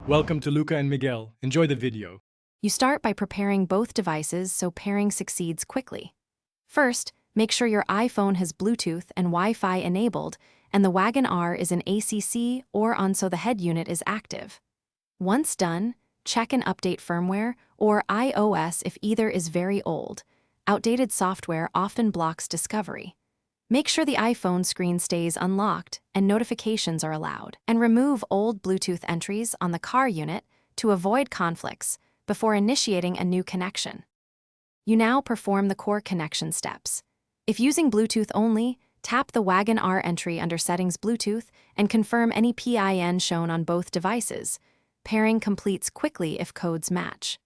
Welcome to Luca and Miguel. Enjoy the video. You start by preparing both devices so pairing succeeds quickly. First, make sure your iPhone has Bluetooth and Wi-Fi enabled and the Wagon R is in ACC or on so the head unit is active. Once done, check and update firmware or iOS if either is very old. Outdated software often blocks discovery. Make sure the iPhone screen stays unlocked and notifications are allowed. And remove old Bluetooth entries on the car unit to avoid conflicts before initiating a new connection. You now perform the core connection steps. If using Bluetooth only, tap the Wagon R entry under Settings Bluetooth and confirm any PIN shown on both devices. Pairing completes quickly if codes match.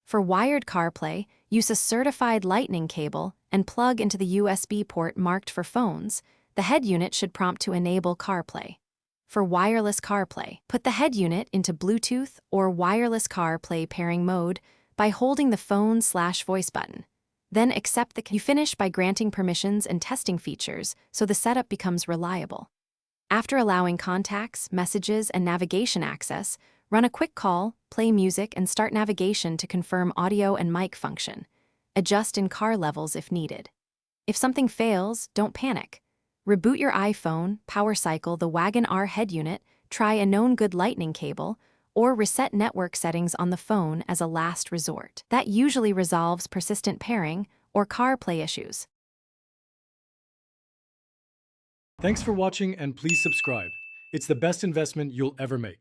For wired CarPlay, use a certified Lightning cable and plug into the USB port marked for phones. The head unit should prompt to enable CarPlay. For wireless CarPlay, put the head unit into Bluetooth or wireless CarPlay pairing mode by holding the phone/voice button. Then accept you finish by granting permissions and testing features so the setup becomes reliable. After allowing contacts, messages, and navigation access, run a quick call, play music, and start navigation to confirm audio and mic function. Adjust in car levels if needed. If something fails, don't panic. Reboot your iPhone, power cycle the Wagon R head unit, try a known good Lightning cable, or reset network settings on the phone as a last resort. That usually resolves persistent pairing or CarPlay issues. Thanks for watching and please subscribe. It's the best investment you'll ever make.